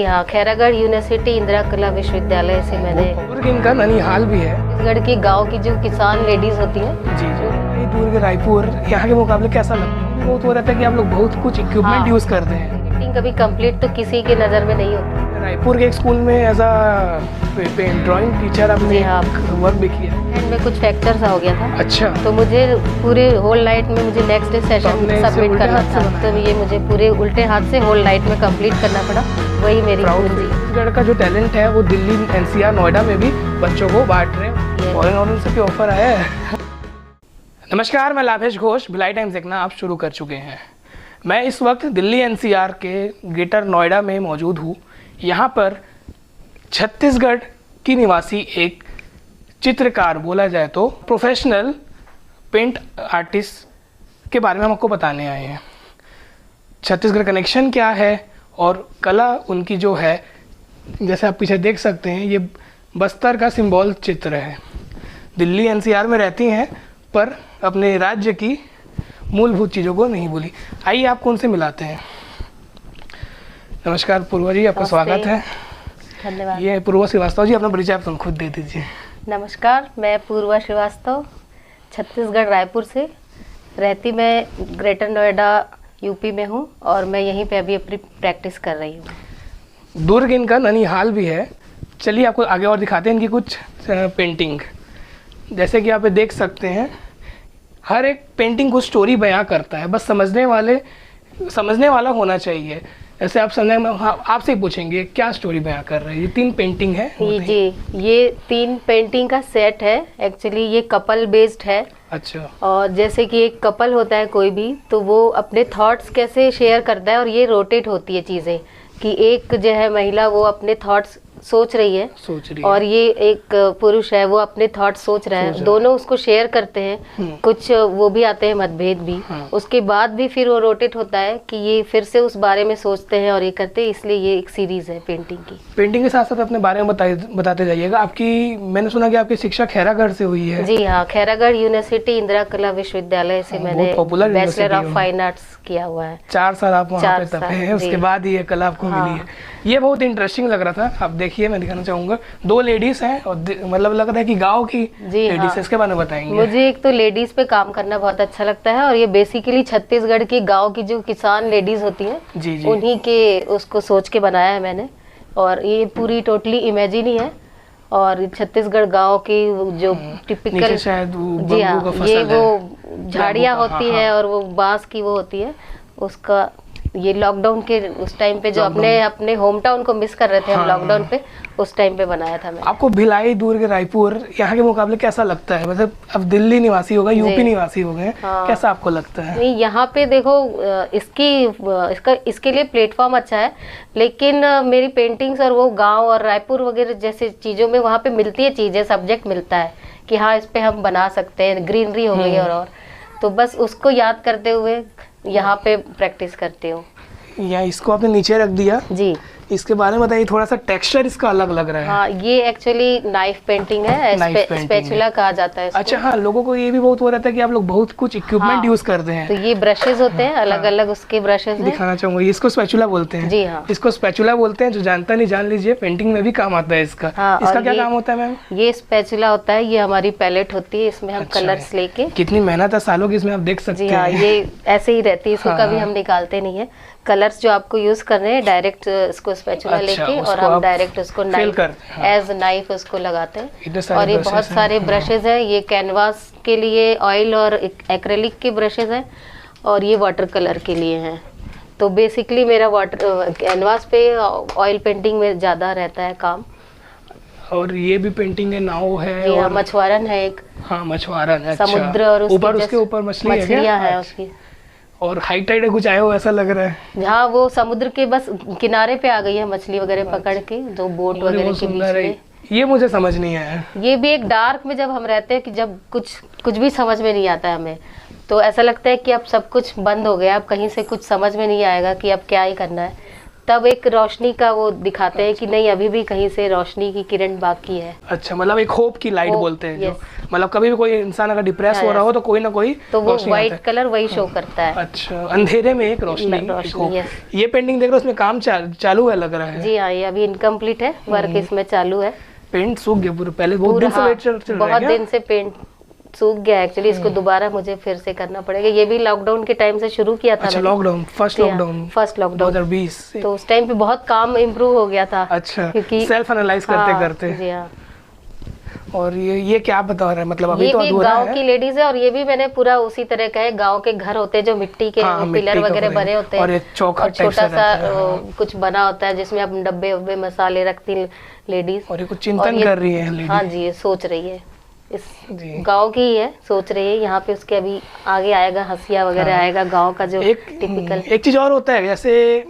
हाँ, खैरागढ़ यूनिवर्सिटी इंदिरा कला विश्वविद्यालय से मैंने। दूर इनका ननिहाल भी है। छत्तीसगढ़ की गांव की जो किसान लेडीज होती हैं। जी जी। दूर के रायपुर यहाँ के मुकाबले कैसा लगता है? बहुत हो रहता है कि आप लोग बहुत कुछ इक्विपमेंट यूज करते हैं। पेंटिंग कभी कंप्लीट तो किसी के नज़र में नहीं होती। रायपुर के एक स्कूल में एज अ ड्राइंग टीचर आपने वर्क भी किया। एंड में कुछ फ्रैक्चर सा हो गया था। अच्छा। तो मुझे पूरे होल नाइट में मुझे नेक्स्ट डे सेशन सबमिट करना था, तो ये मुझे पूरे उल्टे हाथ से होल नाइट में कंप्लीट करना पड़ा। वही मेरी छत्तीसगढ़ का जो टैलेंट है वो दिल्ली, एनसीआर, नोएडा में भी बच्चों को बांट रहे हैं। फॉरेन से भी ऑफर आया है। नमस्कार, मैं लाभेश घोष, भिलाई टाइम्स देखना आप शुरू कर चुके हैं। मैं इस वक्त दिल्ली एनसीआर के ग्रेटर नोएडा में मौजूद हूँ। यहाँ पर छत्तीसगढ़ की निवासी एक चित्रकार, बोला जाए तो प्रोफेशनल पेंट आर्टिस्ट के बारे में हम आपको बताने आए हैं। छत्तीसगढ़ कनेक्शन क्या है और कला उनकी जो है, जैसे आप पीछे देख सकते हैं, ये बस्तर का सिंबल चित्र है। दिल्ली एनसीआर में रहती हैं पर अपने राज्य की मूलभूत चीज़ों को नहीं भूली। आइए आपको उनसे मिलाते हैं। नमस्कार पूर्वा जी, आपका स्वागत है। धन्यवाद। ये पूर्वा श्रीवास्तव जी, अपना परिचय आप तुम खुद दे दीजिए। नमस्कार, मैं पूर्वा श्रीवास्तव, छत्तीसगढ़ रायपुर से रहती। मैं ग्रेटर नोएडा यूपी में हूँ और मैं यहीं पे अभी अपनी प्रैक्टिस कर रही हूँ। दुर्ग इनका ननिहाल भी है। चलिए आपको आगे और दिखाते हैं इनकी कुछ पेंटिंग। जैसे कि आप देख सकते हैं, हर एक पेंटिंग कुछ स्टोरी बयां करता है, बस समझने वाला होना चाहिए। ऐसे आप समझने में आपसे ही पूछेंगे क्या स्टोरी बयां कर रहे हैं। ये 3 पेंटिंग है जी, ये 3 पेंटिंग का सेट है। एक्चुअली ये कपल बेस्ड है। अच्छा। और जैसे कि एक कपल होता है कोई भी, तो वो अपने थॉट्स कैसे शेयर करता है, और ये रोटेट होती है चीज़ें कि एक जो है महिला वो अपने थॉट्स सोच रही है और ये एक पुरुष है वो अपने थॉट्स सोच रहा है। दोनों उसको शेयर करते हैं। कुछ वो भी आते हैं मतभेद भी। उसके बाद भी फिर वो रोटेट होता है कि ये फिर से उस बारे में सोचते हैं और ये करते हैं। इसलिए ये एक सीरीज है पेंटिंग की। पेंटिंग के साथ साथ अपने बारे में बताते जाइएगा। आपकी, मैंने सुना कि आपकी शिक्षा खैरागढ़ से हुई है। जी हाँ, खैरागढ़ यूनिवर्सिटी इंदिरा कला विश्वविद्यालय से मैंने बैचलर ऑफ फाइन आर्ट्स किया हुआ है। 4 साल आप वहाँ पे तपे हैं, उसके बाद ये कला आपको मिली है। ये बहुत इंटरेस्टिंग लग रहा था। आप देखिए, मैं दिखाना चाहूंगा, 2 लेडीज हैं और मतलब लग रहा है कि गांव की लेडीज है। इसके बारे में बताएंगे। मुझे एक तो लेडीज पे काम करना बहुत अच्छा लगता है और ये बेसिकली छत्तीसगढ़ की गांव की जो किसान लेडीज होती हैं, जी जी, उन्हीं के उसको सोच के बनाया है मैंने। और ये पूरी टोटली इमेजिन ही है और छत्तीसगढ़ गांव की जो टिपिकल, जी हाँ, ये वो झाड़ियाँ होती है और वो बांस की वो होती है उसका। ये लॉकडाउन के उस टाइम पे जो अपने होम टाउन को मिस कर रहे थे हम लॉकडाउन पे, उस टाइम पे बनाया था मैंने। आपको भिलाई, दूर के रायपुर यहाँ के मुकाबले कैसा लगता है? मतलब अब दिल्ली निवासी हो गए, यूपी निवासी हो गए, कैसा आपको लगता है? नहीं, यहाँ पे देखो इसके लिए प्लेटफॉर्म अच्छा है, लेकिन मेरी पेंटिंग्स और वो गाँव और रायपुर वगैरह जैसे चीज़ों में वहाँ पे मिलती है चीज़ें, सब्जेक्ट मिलता है कि हाँ इस पे हम बना सकते हैं। ग्रीनरी हो गई और तो बस उसको याद करते हुए यहाँ पे प्रैक्टिस करती हूँ। या इसको आपने नीचे रख दिया जी, इसके बारे में बताइए। थोड़ा सा टेक्सचर इसका अलग लग रहा है। हाँ, ये एक्चुअली नाइफ पेंटिंग है, स्पैचुला कहा जाता है इसको। अच्छा, हाँ, लोगों को ये भी बहुत हो रहता है कि आप लोग बहुत कुछ इक्विपमेंट यूज करते हैं। तो ये ब्रशेज होते हैं, अलग अलग उसके ब्रशेज दिखाना चाहूंगा। इसको स्पैचुला बोलते हैं। जी हाँ, इसको स्पैचुला बोलते हैं। जो जानता नहीं जान लीजिए, पेंटिंग में भी काम आता है इसका। इसका क्या काम होता है मैम? ये स्पैचुला होता है, ये हमारी पैलेट होती है, इसमें हम कलर्स लेके। कितनी मेहनत है सालों की इसमें, आप देख सकते हैं। जी हाँ, ये ऐसे ही रहती है, इसको कभी हम निकालते नहीं है। कलर्स जो आपको यूज कर रहे हैं, डायरेक्ट इसको स्पैचुला लेके और हम डायरेक्ट उसको एज नाइफ उसको लगाते हैं। और ये बहुत सारे ब्रशेज हैं। ये कैनवास के लिए ऑयल और एक्रेलिक के ब्रशेज हैं और ये वाटर कलर के लिए हैं। तो बेसिकली मेरा वाटर कैनवास पे ऑयल पेंटिंग में ज़्यादा रहता है काम। और ये भी पेंटिंग है, नाव है। जी हाँ, मछुआरन है एक। हाँ, मछुआरन है। समुद्र और उसके ऊपर मछलियाँ हैं उसकी। और हाई टाइड है, कुछ आया हो ऐसा लग रहा है। हाँ, वो समुद्र के बस किनारे पे आ गई है मछली वगैरह पकड़ के, जो बोट वगैरह के बीच में। ये मुझे समझ नहीं आया। ये भी एक डार्क में जब हम रहते हैं कि जब कुछ भी समझ में नहीं आता है हमें, तो ऐसा लगता है कि अब सब कुछ बंद हो गया, अब कहीं से कुछ समझ में नहीं आएगा कि अब क्या ही करना है। तब एक रोशनी का वो दिखाते हैं कि नहीं अभी भी कहीं से रोशनी की किरण बाकी है। अच्छा, मतलब एक होप की लाइट बोलते हैं जो, मतलब कभी भी कोई इंसान अगर डिप्रेस हो रहा हो तो कोई ना कोई तो वो व्हाइट कलर वही शो करता है। अच्छा, अंधेरे में एक रोशनी। ये पेंटिंग देख रहे हो, उसमें काम चालू है लग रहा है। जी हाँ, ये अभी इनकम्प्लीट है, वर्क इसमें चालू है। पेंट सूख गया पूरा, पहले बहुत दिन से वेट चल रहा है। बहुत दिन से पेंट सूख गया एक्चुअली, इसको दोबारा मुझे फिर से करना पड़ेगा। ये भी लॉकडाउन के टाइम से शुरू किया था। अच्छा, लॉकडाउन, फर्स्ट लॉकडाउन 2020 तो उस टाइम पे बहुत काम इम्प्रूव हो गया था। अच्छा, क्योंकि सेल्फ एनालाइज करते करते। जी हाँ। और ये क्या बता रहा है, मतलब अभी तो अधूरा है। गांव की लेडीज है, और ये भी मैंने पूरा उसी तरह का है। गांव के घर होते हैं जो मिट्टी के पिलर वगैरह बने होते हैं, और छोटा सा कुछ बना होता है जिसमें आप डब्बे वब्बे मसाले रखती लेडीज, और ये कुछ चिंतन कर रही है। हाँ जी, ये सोच रही है, इस गांव की ही है, सोच रही है। यहाँ पे उसके अभी आगे आएगा हंसिया वगैरह आएगा, गांव का जो टिपिकल। एक चीज और होता है, जैसे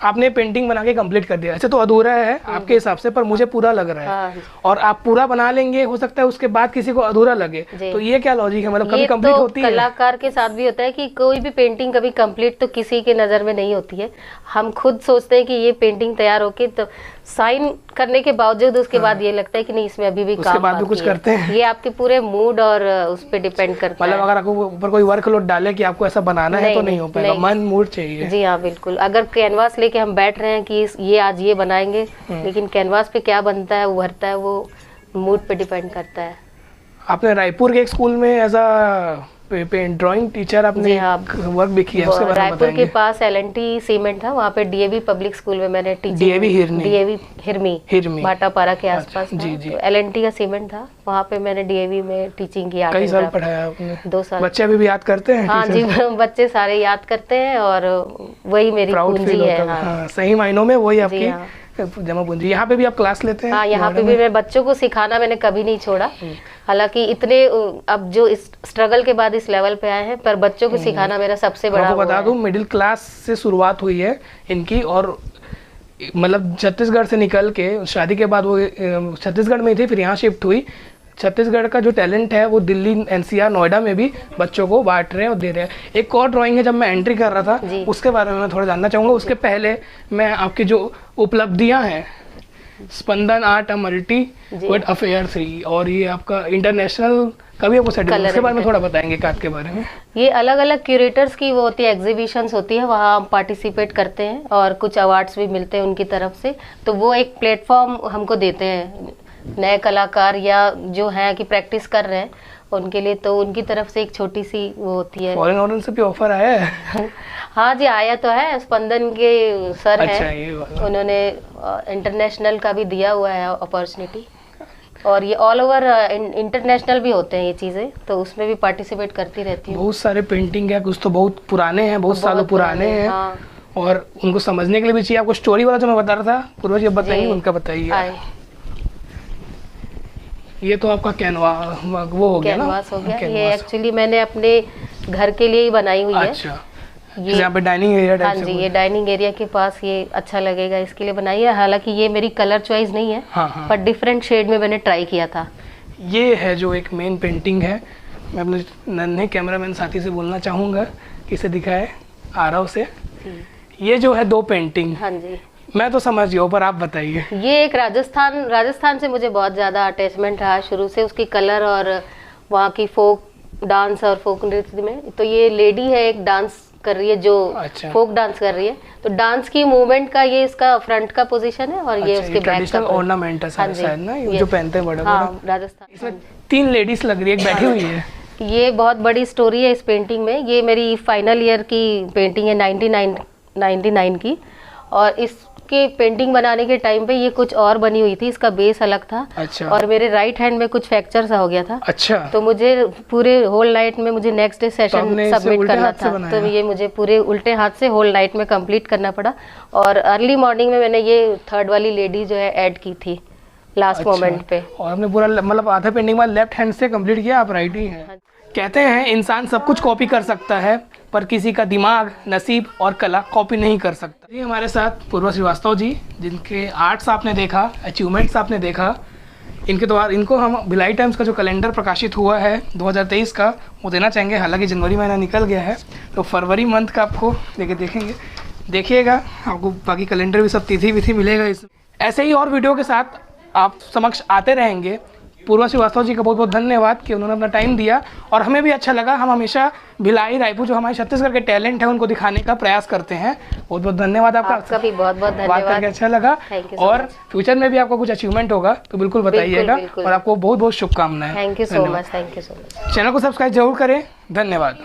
आपने पेंटिंग बना के कंप्लीट कर दिया, ऐसे तो अधूरा है आपके हिसाब से, पर मुझे पूरा लग रहा है। और आप पूरा बना लेंगे, हो सकता है उसके बाद किसी को अधूरा लगे, तो ये क्या लॉजिक है, मतलब कभी कंप्लीट होती है? कलाकार के साथ भी होता है कि कोई भी पेंटिंग कभी कंप्लीट तो किसी के नजर में नहीं होती है। हम खुद सोचते हैं कि ये पेंटिंग तैयार होके तो साइन करने के बावजूद उसके बाद ये लगता है कि नहीं, इसमें अभी भी काम बाकी कुछ करते हैं। ये आपके पूरे मूड और उस पे डिपेंड करता है। मतलब अगर आपको ऊपर कोई वर्कलोड डाले कि आपको ऐसा बनाना है तो नहीं हो पाएगा, मन मूड चाहिए। जी हाँ, बिल्कुल। अगर कैनवास लेके हम बैठ रहे हैं कि ये आज ये बनाएंगे, लेकिन कैनवास पे क्या बनता है, उभरता है, वो मूड पे डिपेंड करता है। आपने रायपुर के एक स्कूल में एज अ ड्राइंग टीचर आपने वर्क भी किया, उसके बारे में रायपुर के पास LNT सीमेंट था, वहाँ पे DAV पब्लिक स्कूल में मैंने टीचिंग। DAV हिरमी भाटापारा के आसपास जी जी। तो LNT का सीमेंट था, वहाँ पे मैंने DAV में टीचिंग की। कई साल पढ़ाया आपने? 2 साल। बच्चे अभी भी याद करते हैं? हाँ जी, बच्चे सारे याद करते हैं, और वही मेरी पूंजी है। सही मायनों में वही आपकी जमा पूंजी। यहाँ पे भी आप क्लास लेते हैं? हाँ, यहाँ पे भी मैं बच्चों को सिखाना मैंने कभी नहीं छोड़ा। हालांकि इतने अब जो इस स्ट्रगल के बाद इस लेवल पे आए हैं, पर बच्चों को सिखाना मेरा सबसे बड़ा। आपको बता दूं, मिडिल क्लास से शुरुआत हुई है इनकी, और मतलब छत्तीसगढ़ से निकल के शादी के बाद वो छत्तीसगढ़ में थी, फिर यहाँ शिफ्ट हुई। छत्तीसगढ़ का जो टैलेंट है वो दिल्ली, NCR, नोएडा में भी बच्चों को बांट रहे हैं और दे रहे हैं। एक और ड्राइंग है, जब मैं एंट्री कर रहा था उसके बारे में मैं थोड़ा जानना चाहूँगा। उसके पहले मैं आपकी जो उपलब्धियाँ हैं, स्पंदन आर्ट मल्टी वर्ड अफेयर 3, और ये आपका इंटरनेशनल कभी आपको सर्टिफिकेट, उसके बारे में थोड़ा बताएंगे कार्ड के बारे में? ये अलग अलग क्यूरेटर्स की वो होती है, एग्जीबिशंस होती है, वहाँ हम पार्टिसिपेट करते हैं और कुछ अवार्ड्स भी मिलते हैं उनकी तरफ से। तो वो एक प्लेटफॉर्म हमको देते हैं नए कलाकार या जो है कि प्रैक्टिस कर रहे हैं उनके लिए, तो उनकी तरफ से एक छोटी सी वो होती है। फॉरेन ऑर्डर से भी ऑफर आया है? हाँ जी, आया तो है। स्पंदन के सर हैं, उन्होंने इंटरनेशनल का भी दिया हुआ है अपॉर्चुनिटी, और ये ऑल ओवर इंटरनेशनल भी होते हैं ये चीज़ें, तो उसमें भी पार्टिसिपेट करती रहती हूँ। बहुत सारे पेंटिंग है, कुछ तो बहुत पुराने हैं, बहुत सालों पुराने हैं। हाँ। और उनको समझने के लिए भी चाहिए। आपको स्टोरी वाला जो मैं बता रहा था पूर्वज, ये बताइए, उनका बताइए। ये तो आपका कैनवास वो हो गया ना? कैनवास हो गया। ये एक्चुअली मैंने अपने घर के लिए ही बनाई हुई है। अच्छा, ये यहाँ पे डाइनिंग एरिया। हाँ जी, ये डाइनिंग एरिया के पास ये अच्छा लगेगा, इसके लिए बनाई है। हालांकि ये मेरी कलर चॉइस नहीं है, पर डिफरेंट शेड में मैंने ट्राई किया था। ये है जो एक मेन पेंटिंग है। मैं अपने नन्हे कैमरामैन साथी से बोलना चाहूँगा कि इसे दिखाए आरव से। ये जो है 2 पेंटिंग। हाँ जी, मैं तो समझ गया, पर आप बताइए। ये एक राजस्थान से मुझे बहुत ज़्यादा अटैचमेंट रहा शुरू से, उसकी कलर और वहाँ की फोक डांस और फोक नृत्य में। तो ये लेडी है, एक डांस कर रही है जो फोक डांस कर रही है, तो डांस की मूवमेंट का ये इसका फ्रंट का पोजीशन है, और ये उसके बैक का ऑर्नामेंट है शायद ना, जो पहनते हैं बड़ा। हाँ, राजस्थान। इसमें 3 लेडीज लग रही है, एक बैठी हुई है। ये बहुत बड़ी स्टोरी है इस पेंटिंग में। ये मेरी फाइनल ईयर की पेंटिंग है 99 की, और इसके पेंटिंग बनाने के टाइम पे ये कुछ और बनी हुई थी, इसका बेस अलग था। अच्छा। और मेरे राइट हैंड में कुछ फ्रैक्चर सा हो गया था। अच्छा। तो मुझे पूरे होल नाइट में मुझे नेक्स्ट डे सेशन सबमिट करना था, तो ये मुझे पूरे उल्टे हाथ से होल नाइट में कंप्लीट करना पड़ा। और अर्ली मॉर्निंग में मैंने ये 3rd वाली लेडी जो है ऐड की थी लास्ट मोमेंट पे। और हमने पूरा मतलब आधा पेंटिंग बाद लेफ्ट हैंड से कंप्लीट किया, आप राइट ही हैं। कहते हैं इंसान सब कुछ कॉपी कर सकता है, पर किसी का दिमाग, नसीब और कला कॉपी नहीं कर सकता। ये हमारे साथ पूर्व श्रीवास्तव जी, जिनके आर्ट्स आपने देखा, अचीवमेंट्स आपने देखा, इनके द्वारा इनको हम भिलाई टाइम्स का जो कैलेंडर प्रकाशित हुआ है 2023 का, वो देना चाहेंगे। हालांकि जनवरी महीना निकल गया है, तो फरवरी मंथ का आपको लेके देखेंगे। देखिएगा, आपको बाकी कैलेंडर भी सब तिथि विथि मिलेगा इसमें। ऐसे ही और वीडियो के साथ आप समक्ष आते रहेंगे। पूर्वा श्रीवास्तव जी का बहुत बहुत धन्यवाद कि उन्होंने अपना टाइम दिया और हमें भी अच्छा लगा। हम हमेशा भिलाई रायपुर जो हमारे छत्तीसगढ़ के टैलेंट है उनको दिखाने का प्रयास करते हैं। बहुत बहुत धन्यवाद आपका भी बहुत बहुत धन्यवाद, बात करके अच्छा लगा। और फ्यूचर में भी आपको कुछ अचीवमेंट होगा तो बिल्कुल बताइएगा और आपको बहुत बहुत शुभकामनाएं। Thank you so much, thank you so much. Channel को सब्सक्राइब जरूर करें। धन्यवाद।